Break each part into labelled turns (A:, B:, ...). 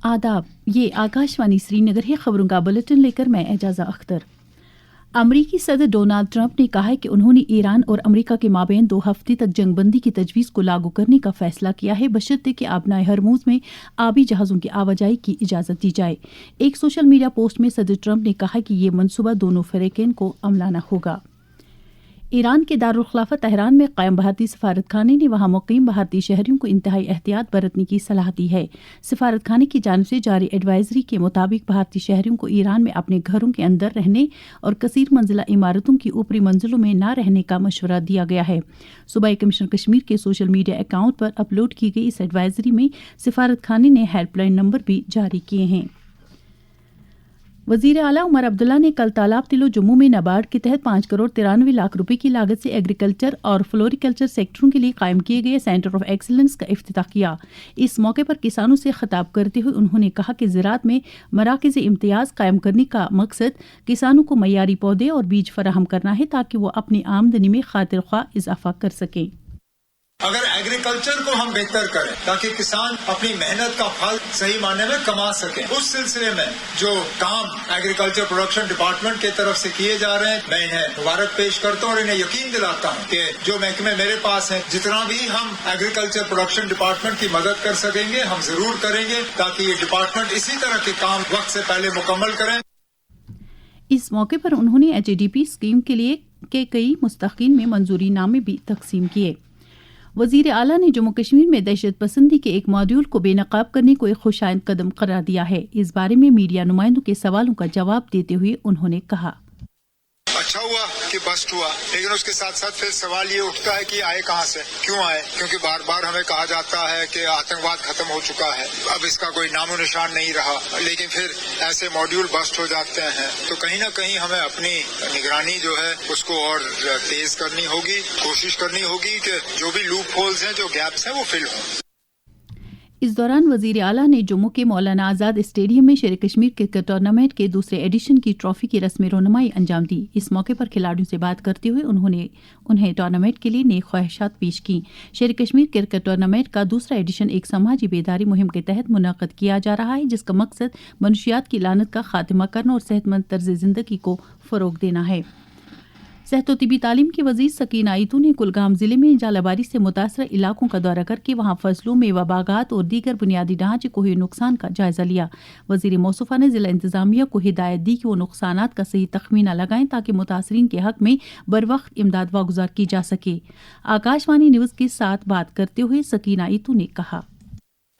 A: आदाब, ये आकाशवाणी श्रीनगर है। खबरों का बुलेटिन लेकर मैं एजाज़ा अख्तर। अमरीकी सदर डोनाल्ड ट्रंप ने कहा है कि उन्होंने ईरान और अमरीका के माबैन 2 हफ्ते तक जंगबंदी की तजवीज़ को लागू करने का फैसला किया है, बशर्ते कि आबनाए हरमूज में आबी जहाज़ों की आवाजाही की इजाज़त दी जाए। एक सोशल मीडिया पोस्ट में सदर ट्रंप ने कहा कि ये मनसूबा दोनों फरीकैन को अमलाना होगा। ईरान के दारुल खिलाफत तेहरान में कायम भारतीय सफारत खाने ने वहां मुकीम भारतीय शहरियों को इंतहाई एहतियात बरतने की सलाह दी है। सफारत खाने की जानिब से जारी एडवाइजरी के मुताबिक भारतीय शहरियों को ईरान में अपने घरों के अंदर रहने और कसीर मंजिला इमारतों की ऊपरी मंजिलों में न रहने का मशवरा दिया गया है। सूबाई कमिश्नर कश्मीर के सोशल मीडिया अकाउंट पर अपलोड की गई इस एडवाइजरी में सफारत खाने ने हेल्पलाइन नंबर भी जारी किए हैं। वजीर आला उमर अब्दुल्ला ने कल तालाब तिलो जम्मू में नाबार्ड के तहत 5 करोड़ 93 लाख रुपए की लागत से एग्रीकल्चर और फ्लोरिकल्चर सेक्टरों के लिए कायम किए गए सेंटर ऑफ एक्सीलेंस का इफ्तिताह किया। इस मौके पर किसानों से खिताब करते हुए उन्होंने कहा कि ज़राअत में मराकज़ इम्तियाज कायम करने का मकसद किसानों को मयारी पौधे और बीज फराहम करना है ताकि वो अपनी आमदनी में खातिर ख्वाह इजाफा कर सकें।
B: अगर एग्रीकल्चर को हम बेहतर करें ताकि किसान अपनी मेहनत का फल सही मायने में कमा सकें, उस सिलसिले में जो काम एग्रीकल्चर प्रोडक्शन डिपार्टमेंट की तरफ से किए जा रहे हैं, मैं इन्हें मुबारक पेश करता हूं और इन्हें यकीन दिलाता हूं कि जो महकमे मेरे पास हैं, जितना भी हम एग्रीकल्चर प्रोडक्शन डिपार्टमेंट की मदद कर सकेंगे हम जरूर करेंगे ताकि ये डिपार्टमेंट इसी तरह के काम वक्त से पहले मुकम्मल करें।
A: इस मौके पर उन्होंने HADP स्कीम के लिए के कई मुस्तकीन में मंजूरी नामे भी तकसीम किए। वजीर आला ने जम्मू कश्मीर में दहशत पसंदी के एक मॉड्यूल को बेनकाब करने को एक खुशाइंद कदम करार दिया है। इस बारे में मीडिया नुमाइंदों के सवालों का जवाब देते हुए उन्होंने कहा,
B: अच्छा हुआ कि बस्ट हुआ, लेकिन उसके साथ साथ फिर सवाल ये उठता है कि आए कहाँ से, क्यों आए? क्योंकि बार बार हमें कहा जाता है कि आतंकवाद खत्म हो चुका है, अब इसका कोई नामो निशान नहीं रहा, लेकिन फिर ऐसे मॉड्यूल बस्ट हो जाते हैं। तो कहीं ना कहीं हमें अपनी निगरानी जो है उसको और तेज करनी होगी, कोशिश करनी होगी कि जो भी लूप होल्स हैं, जो गैप्स हैं, वो फिल हों।
A: इस दौरान वजीर आला ने जम्मू के मौलाना आज़ाद स्टेडियम में शेर कश्मीर क्रिकेट टूर्नामेंट के दूसरे एडिशन की ट्रॉफी की रस्म रोनुमाई अंजाम दी। इस मौके पर खिलाड़ियों से बात करते हुए उन्हें टूर्नामेंट के लिए नेक ख्वाहिशात पेश की। शेर कश्मीर क्रिकेट टूर्नामेंट का दूसरा एडिशन एक समाजी बेदारी मुहिम के तहत मुनाक़द किया जा रहा है, जिसका मकसद मनशियात की लानत का खात्मा करना और सेहतमंद तर्ज ज़िंदगी को फ़रोग़ देना है। सेहत व तिबी तालीम की वज़ीर सकीना आइतू ने कुलगाम ज़िले में जालाबारी से मुतासर इलाकों का दौरा करके वहां फसलों, मेवा बागात और दीगर बुनियादी ढांचे को हुए नुकसान का जायजा लिया। वज़ीर मौसूफ़ा ने ज़िला इंतज़ामिया को हिदायत दी कि वो नुकसानात का सही तखमीना लगाएं ताकि मुतासरीन के हक में बरवक्त इमदाद वागुज़ार की जा सके। आकाशवाणी न्यूज़ के साथ बात करते हुए सकीना आइतू ने कहा,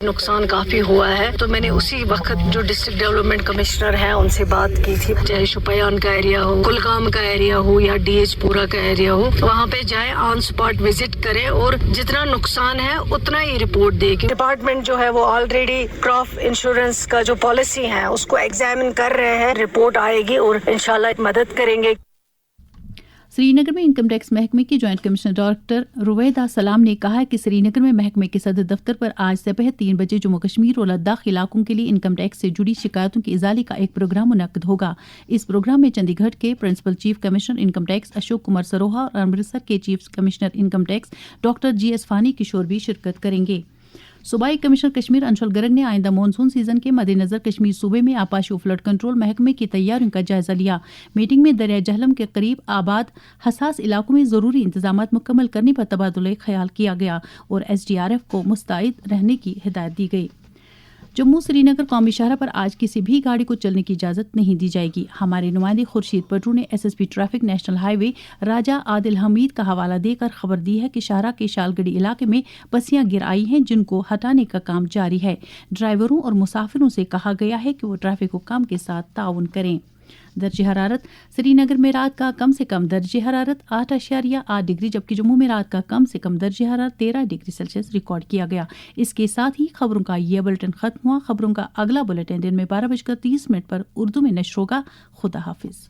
C: नुकसान काफी हुआ है, तो मैंने उसी वक्त जो डिस्ट्रिक्ट डेवलपमेंट कमिश्नर है उनसे बात की थी, चाहे शुपयान का एरिया हो, कुलगाम का एरिया हो या DH पूरा का एरिया हो, वहाँ पे जाए, ऑन स्पॉट विजिट करे और जितना नुकसान है उतना ही रिपोर्ट दे। डिपार्टमेंट जो है वो ऑलरेडी क्रॉप इंश्योरेंस का जो पॉलिसी है उसको एग्जामिन कर रहे हैं, रिपोर्ट आएगी और इंशाल्लाह मदद करेंगे।
A: श्रीनगर में इनकम टैक्स महकमे की जॉइंट कमिश्नर डॉक्टर रुवैदा सलाम ने कहा है कि श्रीनगर में महकमे के सदर दफ्तर पर आज दोपहर 3 बजे जम्मू कश्मीर और लद्दाख इलाकों के लिए इनकम टैक्स से जुड़ी शिकायतों की इजाले का एक प्रोग्राम मुनक्किद होगा। इस प्रोग्राम में चंडीगढ़ के principal chief commissioner income tax Ashok Kumar Saroha और अमृतसर के chief commissioner income tax doctor GS Phani किशोर भी शिरकत करेंगे। सूबाई कमिश्नर कश्मीर अंशुल गर्ग ने आइंदा मानसून सीजन के मद्देनजर कश्मीर सूबे में आपाशी फ्लड कंट्रोल महकमे की तैयारियों का जायजा लिया। मीटिंग में दरिया जहलम के करीब आबाद हसास इलाकों में जरूरी इंतजाम मुकम्मल करने पर तबादुल ख्याल किया गया और SDRF को मुस्तैद रहने की हिदायत दी गई। जम्मू श्रीनगर कौमी शाहरा पर आज किसी भी गाड़ी को चलने की इजाज़त नहीं दी जाएगी। हमारे नुमाइंदे खुर्शीद पटरू ने SSP ट्रैफिक नेशनल हाईवे राजा आदिल हमीद का हवाला देकर खबर दी है कि शाहरा के शालगढ़ी इलाके में पस्सियां गिर आई हैं, जिनको हटाने का काम जारी है। ड्राइवरों और मुसाफिरों से कहा गया है कि वो ट्रैफिक हुक्काम के साथ ताउन करें। दर्जे हरारत श्रीनगर में रात का कम से कम दर्जे हरारत 8.8 डिग्री, जबकि जम्मू में रात का कम से कम दर्जे हरारत 13 डिग्री सेल्सियस रिकॉर्ड किया गया। इसके साथ ही खबरों का यह बुलेटिन खत्म हुआ। खबरों का अगला बुलेटिन दिन में 12:30 पर उर्दू में नश्र होगा। खुदा हाफिज।